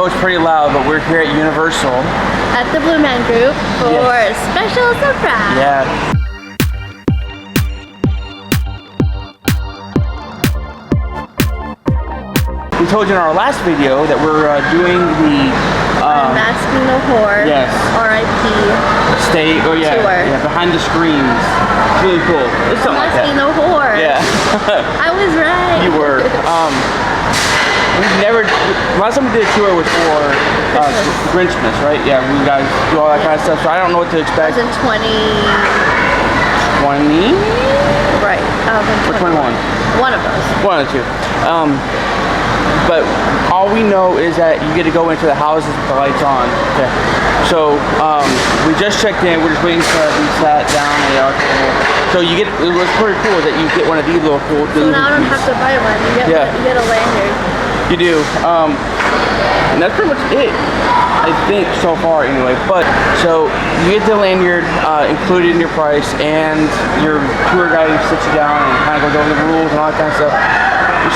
It's pretty loud, but we're here at Universal. At the Blue Man Group for a special surprise. Yeah. We told you in our last video that we're doing the Unmasking the Horror. Yes. R.I.P. Tour. Yeah, behind the screens. It's really cool. It's something like that. Unmasking the Horror. Yeah. I was right. You were. We've never. Last time we did a tour was for Grinchmas, right? Yeah, we guys do all that kind of stuff. So I don't know what to expect. It was in 20. Right. Or 21. One of those. One of the two. But all we know is that you get to go into the houses with the lights on. Okay. So we just checked in. We're just waiting to be sat down in the arcade. So you get. It was pretty cool that you get one of these little cool. So now I don't have to buy one. You get a lanyard. You do. And that's pretty much it, I think, so far anyway. But so you get the lanyard included in your price, and your tour guide sits you down and kind of goes over the rules and all that kind of stuff.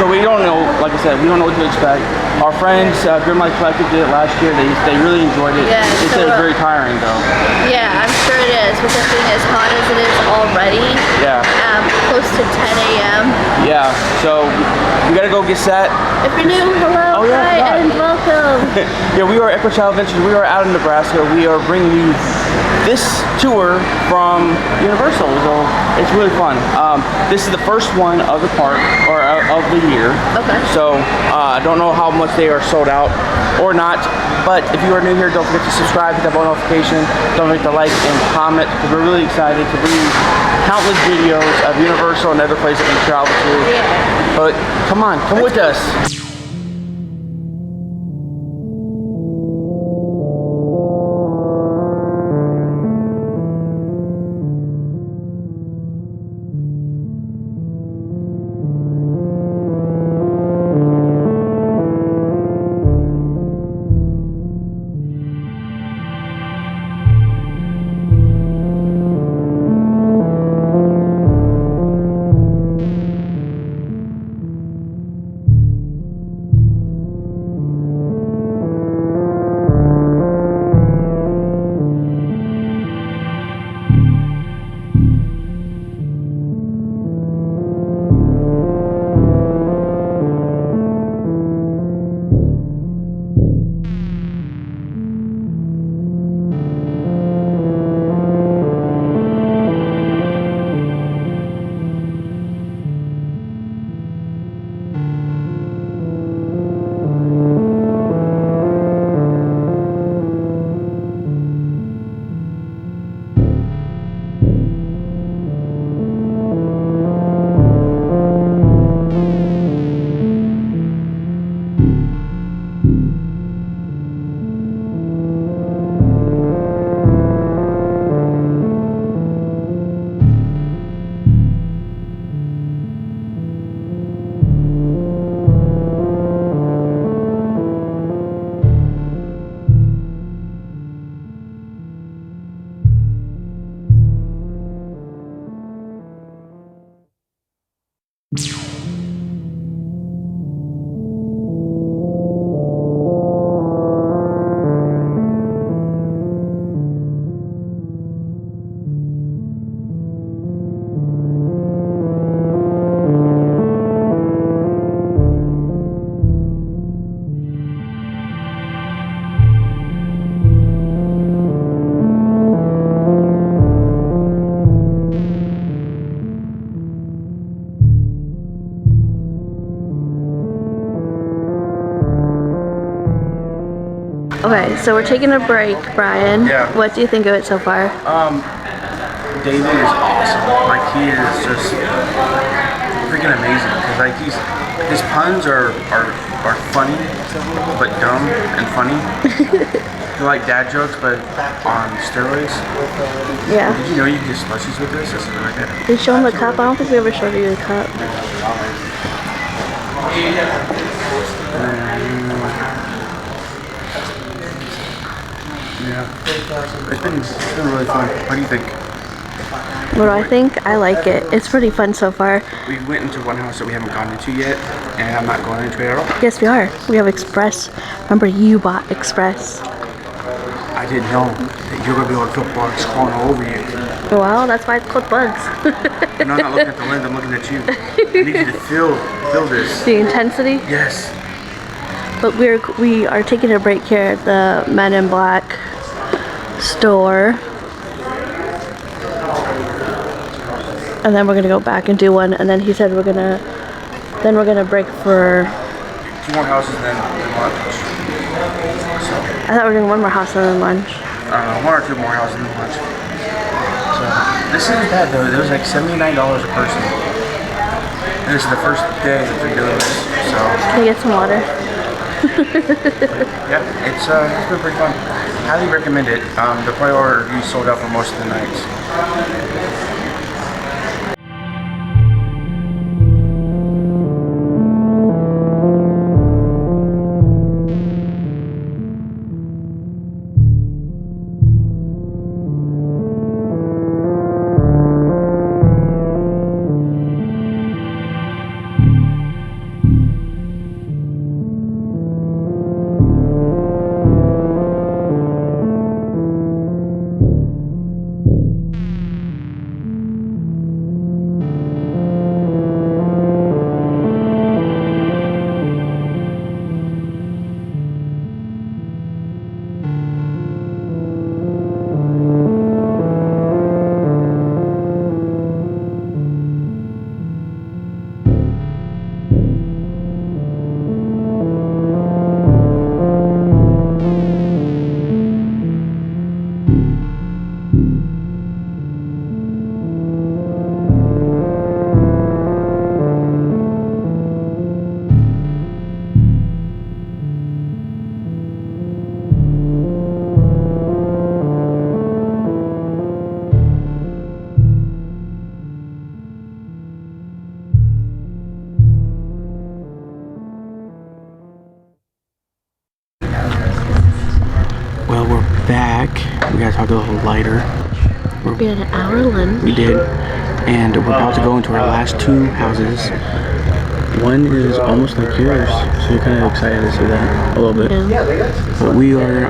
So we don't know, like I said, we don't know what to expect. Our friends, Grimlight Collective did it last year. They really enjoyed it. Yeah, they said it was very tiring though. Yeah, I'm sure it is, with it being as hot as it is already. Yeah. Close to 10 a.m. Yeah, so we gotta go get set. If you're new, hello, hi, and welcome. Yeah, we are Echo Child Adventures. We are out in Nebraska. We are bringing you this tour from Universal, so it's really fun. This is the first one of the park, or of the year. Okay. So I don't know how much they are sold out or not, but if you are new here, don't forget to subscribe, hit that bell notification, don't forget to like and comment, because we're really excited to bring you countless videos of Universal and other places we travel to. Yeah. But come on, come with us. Okay, so we're taking a break, Brian. Yeah. What do you think of it so far? David is awesome. Like, he is just freaking amazing. Cause like his puns are funny, but dumb and funny. They're like dad jokes, but on steroids. Yeah. Did you know you can get slushies with this? That's really good. Did you show him the cup? I don't think we ever showed you the cup. Yeah. It's been really fun. What do you think? What do I think? I like it. It's pretty fun so far. We went into one house that we haven't gone into yet, and I'm not going into it at all. Yes, we are. We have Express. Remember, you bought Express. I didn't know that you're going to be able to feel bugs crawling all over you. Well, that's why it's called Bugs. No, I'm not looking at the lens, I'm looking at you. I need you to feel this. The intensity? Yes. But we are taking a break here at the Men in Black store. And then we're gonna go back and do one, and then he said we're gonna break for 2 more houses than lunch. So, I thought we were doing one more house and then lunch. 1 or 2 more houses than lunch. So this isn't bad though. It was like $79 a person. And this is the first day that they're doing this. So Can I get some water? yeah, it's been pretty fun. Highly recommend it. The prior reviews sold out for most of the nights. Well, we're back. We gotta talk a little lighter. We had an hour lunch. We did. And we're about to go into our last 2 houses. One is almost like yours, so you're kind of excited to see that a little bit. Yeah. But we are,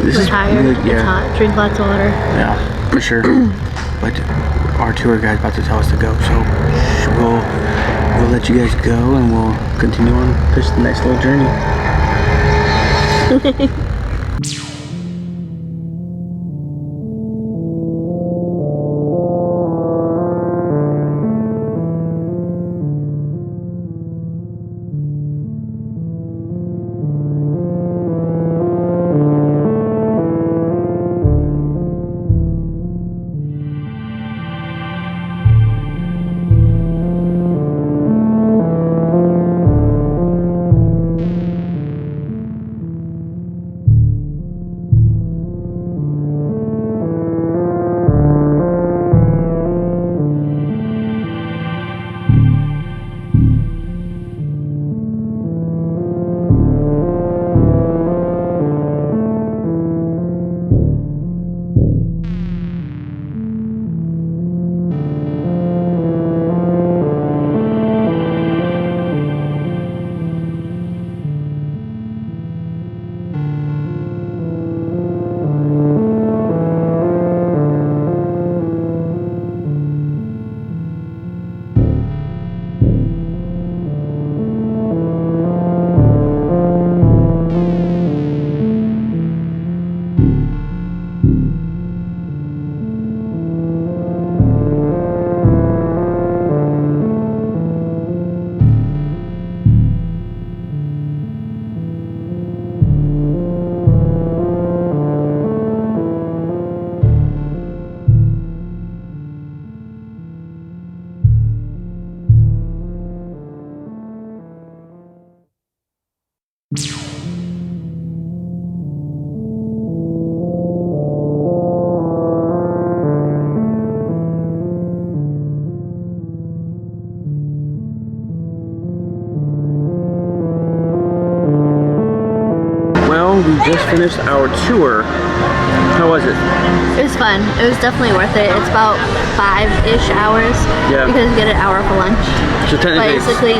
this is tired. really, yeah. It's hot. Drink lots of water. Yeah, for sure. But our tour guide's about to tell us to go, so we'll let you guys go and we'll continue on this nice little journey. We just finished our tour How was it? It was fun. It was definitely worth it. It's about 5-ish hours. Yeah. Because you get an hour for lunch. So technically, Basically,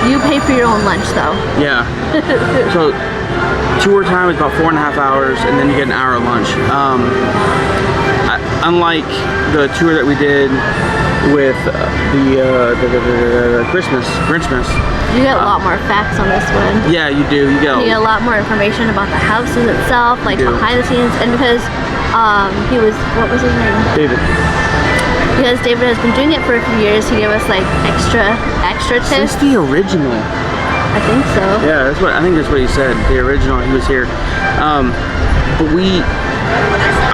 you pay for your own lunch though. yeah. So tour time is about 4.5 hours, and then you get an hour of lunch. Unlike the tour that we did with the Christmas, you get a lot more facts on this one. yeah, you do. You You get a lot more information about the houses itself, like You do. behind the scenes, and because he was, what was his name? David. Because David has been doing it for a few years, he gave us like extra Since tips. the original. I think so. Yeah, I think that's what he said. The original, he was here. But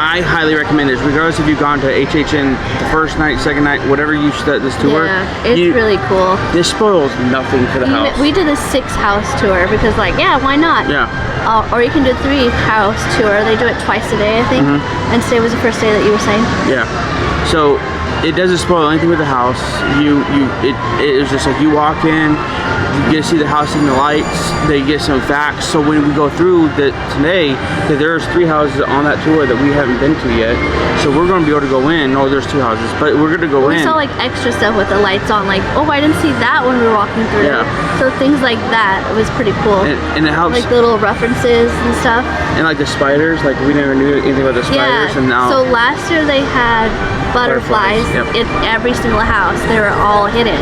I highly recommend this, regardless if you've gone to HHN the first night, second night, whatever you start this tour. Yeah, it's really cool. This spoils nothing for the house. We did a 6-house tour because, like, yeah, why not? Yeah. Or you can do a 3-house tour. They do it twice a day, I think. And today was the first day that you were saying. Yeah. So it doesn't spoil anything with the house. It was just like you walk in, you get to see the house and the lights. They get some facts. So when we go through today, there's 3 houses on that tour that we haven't been to yet. So we're going to be able to go in. No, there's 2 houses, but we're going to go in. We saw like extra stuff with the lights on. Like, oh, I didn't see that when we were walking through. Yeah. So things like that was pretty cool. And it helps. Like the little references and stuff. And like the spiders, like we never knew anything about the spiders, and now. So last year they had butterflies Yep. in every single house. They were all hidden.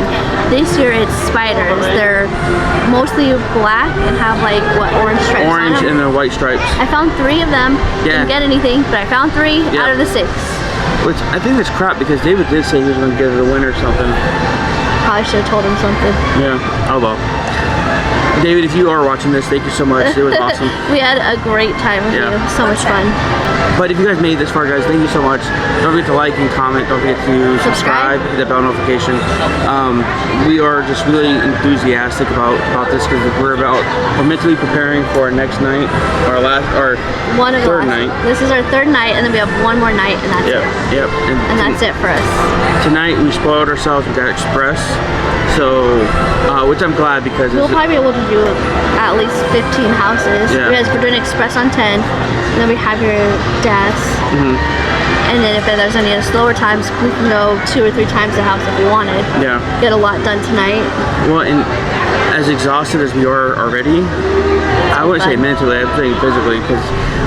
This year it's spiders. They're mostly black and have like what, orange stripes on Orange them. and the white stripes. I found 3 of them. Yeah. Didn't get anything, but I found 3 out of the 6. Which I think that's crap because David did say he was going to get it a win or something. Probably should have told him something. Yeah. Oh well. David, if you are watching this, thank you so much. It was awesome. We had a great time with you. So much fun. But if you guys made it this far, guys, thank you so much. Don't forget to like and comment. Don't forget to subscribe, hit that bell notification. We are just really enthusiastic about this because we're mentally preparing for our next night, our third night. This is our 3rd night, and then we have 1 more night, and that's it. Yep. And that's it for us. Tonight we spoiled ourselves. We got Express, so which I'm glad because We'll probably be able to do at least 15 houses. Yeah. Because we're doing Express on 10, and then we have your deaths. And then if there's any slower times, we can go 2 or 3 times the house if we wanted. Yeah. Get a lot done tonight. Well, and as exhausted as we are already, I wouldn't say mentally, I'm saying physically, because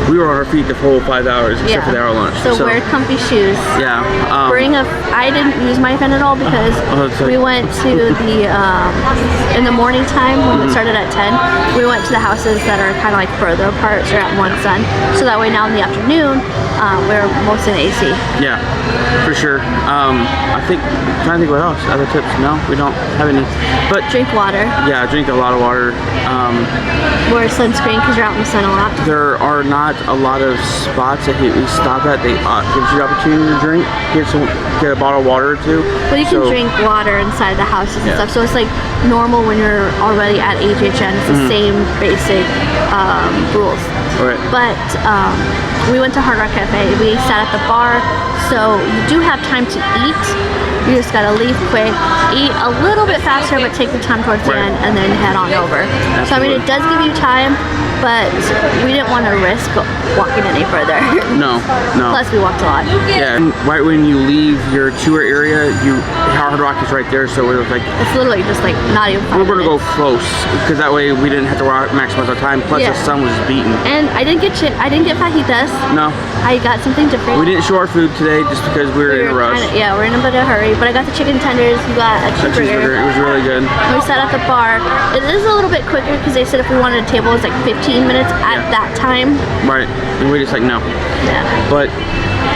we were on our feet the whole 5 hours except for the hour lunch. So wear comfy shoes. Yeah. I didn't use my fan at all because we went to the in the morning time when it started at 10. We went to the houses that are kind of like further apart, so at one sun. So that way now in the afternoon, we're mostly in AC. Yeah, for sure. I think I'm trying to think what else. Other tips? No, we don't have any. But Drink water. yeah, drink a lot of water. Wear sunscreen because you're out in the sun a lot. There are not a lot of spots that we stop at. They gives you the opportunity to drink, get a bottle of water or 2. Well, you can drink water inside the houses and stuff, so it's like normal when you're already at HHN. It's the same basic rules. Right. But we went to Hard Rock Cafe. We sat at the bar, so you do have time to eat. You just gotta leave quick, eat a little bit faster, but take your time towards the end, and then head on over. Absolutely. So I mean, it does give you time, but we didn't want to risk walking any further. No. Plus, we walked a lot. Yeah, and right when you leave your tour area, Hard Rock is right there, so we're like, It's literally just like not even 5 we're gonna go minutes. close because that way we didn't have to maximize our time. Plus, the sun was beating. And I didn't get fajitas. No, I got something different. we didn't show our food today just because we were in a rush. We're in a bit of a hurry. But I got the chicken tenders. We got a cheeseburger. It was really good. We sat at the bar. It is a little bit quicker because they said if we wanted a table, it's like 15 minutes at that time. Right, and we just like no. Yeah. But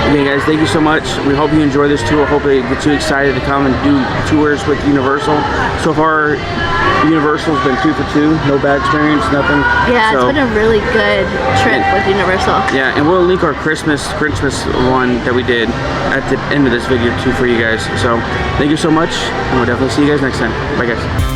okay, guys, thank you so much. We hope you enjoy this tour. Hope it gets you excited to come and do tours with Universal. So far, Universal's been 2 for 2. No bad experience, nothing. Yeah, it's been a really good trip with Universal. Yeah, and we'll link our Christmas one that we did at the end of this video too for you guys. So thank you so much, and we'll definitely see you guys next time. Bye, guys.